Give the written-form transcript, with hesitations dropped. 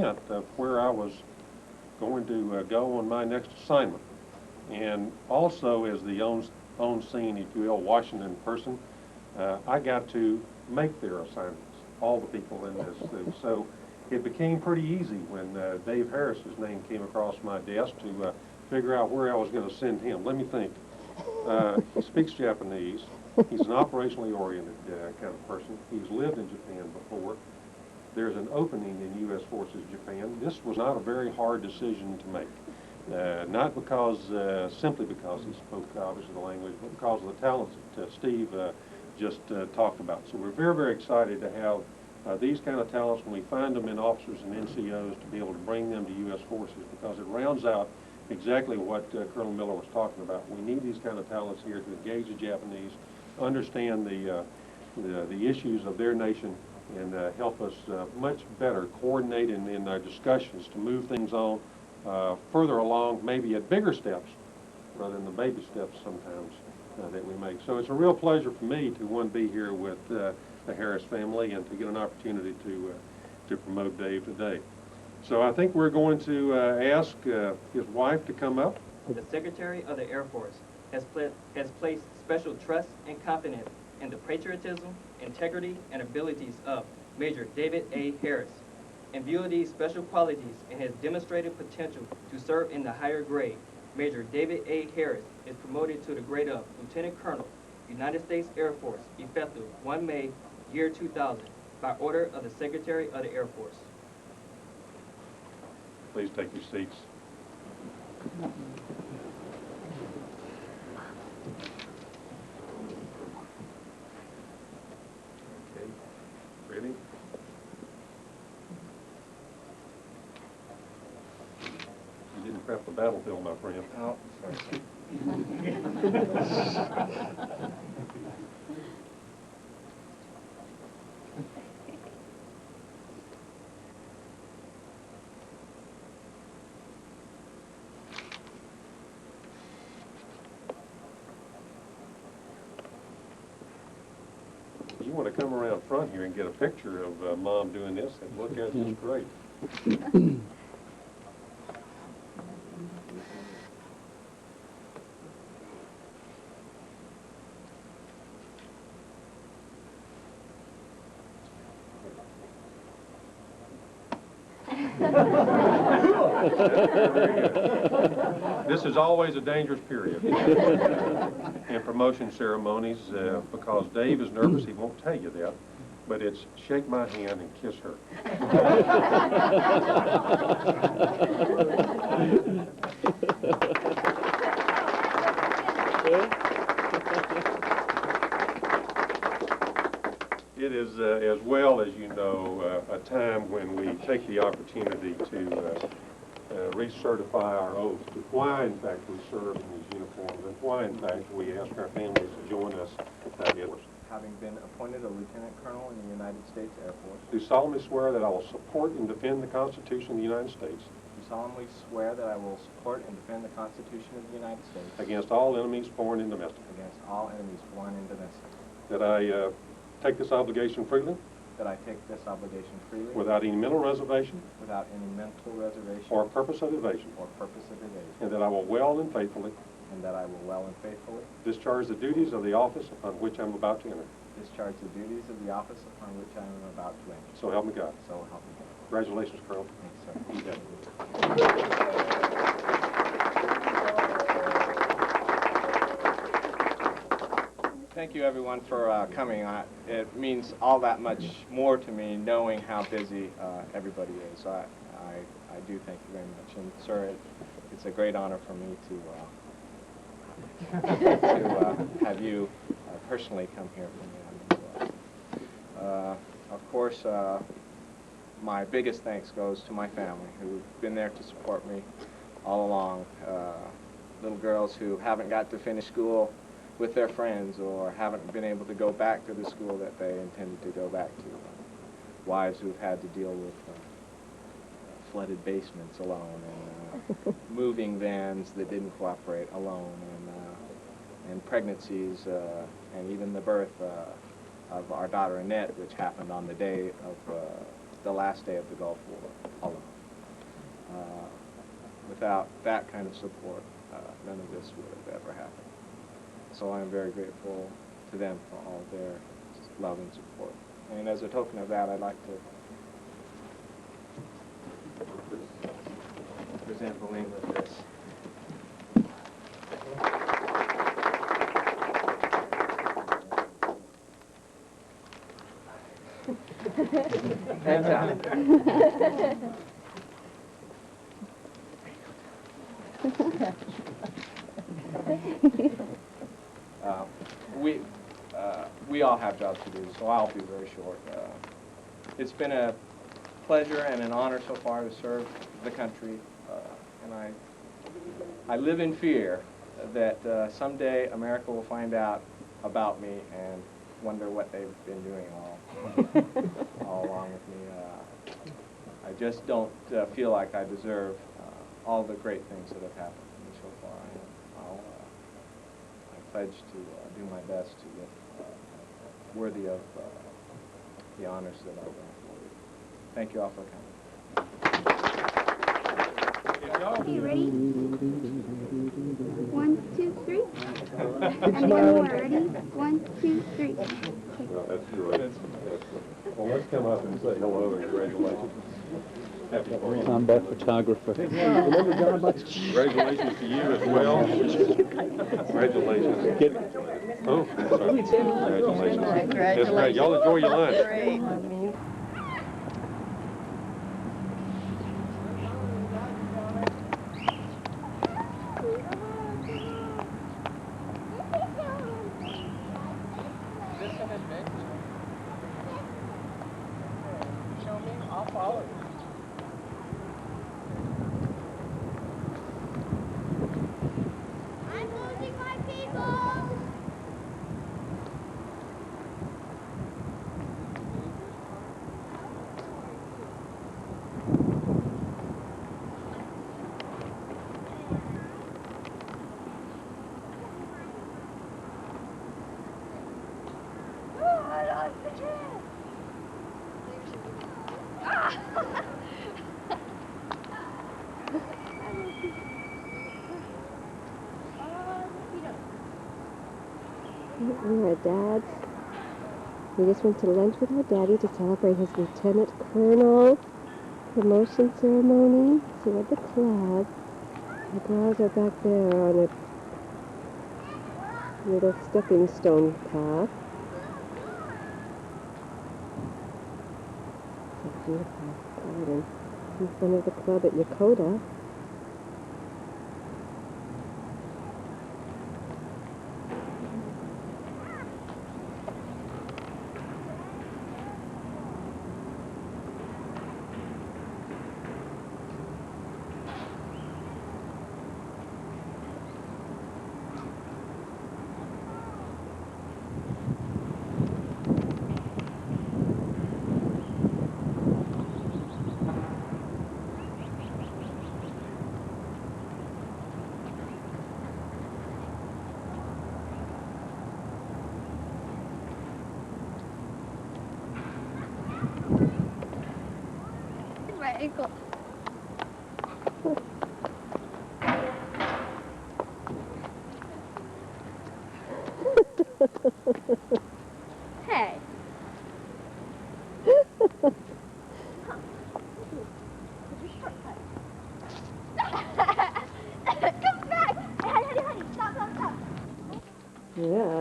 hint of where I was going to go on my next assignment. And also, as the on-scene, if you will, Washington person, I got to make their assignments, all the people in this thing. So it became pretty easy when Dave Harris's name came across my desk to figure out where I was going to send him. Let me think. He speaks Japanese. He's an operationally oriented kind of person. He's lived in Japan before. There's an opening in U.S. Forces Japan. This was not a very hard decision to make. Not because, simply because he spoke obviously the language, but because of the talents that Steve just talked about. So we're very, very excited to have these kind of talents when we find them in officers and NCOs to be able to bring them to U.S. Forces, because it rounds out exactly what Colonel Miller was talking about. We need these kind of talents here to engage the Japanese, understand the issues of their nation, and help us much better coordinate in our discussions to move things on further along, maybe at bigger steps rather than the baby steps sometimes that we make. So it's a real pleasure for me to, be here with the Harris family and to get an opportunity to promote Dave today. So I think we're going to ask his wife to come up. The Secretary of the Air Force has placed special trust and confidence in the patriotism, integrity, and abilities of Major David A. Harris. In view of these special qualities and his demonstrated potential to serve in the higher grade, Major David A. Harris is promoted to the grade of Lieutenant Colonel, United States Air Force, effective 1 May, year 2000, by order of the Secretary of the Air Force. Please take your seats. Okay, ready? You didn't prep the battlefield, my friend. Oh, sorry. You want to come around front here and get a picture of Mom doing this and look at it, it's great. This is always a dangerous period in promotion ceremonies because Dave is nervous. He won't tell you that, but it's shake my hand and kiss her. It is, as well as you know, a time when we take the opportunity to recertify our oath to why, in fact, we serve in these uniforms and why, in fact, we ask our families to join us in it. Having been appointed a Lieutenant Colonel in the United States Air Force, Do solemnly swear that I will support and defend the Constitution of the United States do solemnly swear that I will support and defend the Constitution of the United States against all enemies, foreign and domestic. against all enemies, foreign and domestic, That I take this obligation freely, that I take this obligation freely without any mental reservation without any mental reservation or purpose of evasion, or purpose of evasion, and that I will well and faithfully and that I will well and faithfully discharge the duties of the office upon which I'm about to enter. discharge the duties of the office upon which I am about to enter. So help me God. So help me God. Congratulations, Colonel. Thanks, sir. You bet. Thank you, everyone, for coming. It means all that much more to me knowing how busy everybody is. I do thank you very much. And, sir, it's a great honor for me to have you personally come here for me. Of course, my biggest thanks goes to my family, who've been there to support me all along. Little girls who haven't got to finish school with their friends or haven't been able to go back to the school that they intended to go back to. Wives who've had to deal with flooded basements alone, and moving vans that didn't cooperate alone, and pregnancies, and even the birth of our daughter Annette, which happened on the day of the last day of the Gulf War alone. Without that kind of support, none of this would have ever happened. So I'm very grateful to them for all their love and support. And as a token of that, I'd like to present Pauline with this. Hands out. We all have jobs to do, so I'll be very short. It's been a pleasure and an honor so far to serve the country, and I live in fear that someday America will find out about me and wonder what they've been doing all along with me. I just don't feel like I deserve all the great things that have happened to me so far. I pledge to do my best to get worthy of the honors that I've done for you. Thank you all for coming. Okay, ready? 1, 2, 3. And one more, ready? 1, 2, 3. Well, that's great. Well, let's come up and say hello and congratulations. Happy birthday. I'm that photographer. Congratulations to you as well. Congratulations. Oh, sorry. Congratulations. That's great. Y'all enjoy your lunch. Great. We're at Dad's. We just went to lunch with our daddy to celebrate his lieutenant colonel promotion ceremony. So we're at the club. The girls are back there on a little stepping stone path. It's a beautiful garden in front of the club at Yakota. My ankle. Hey. Come back! Honey, stop. Yeah.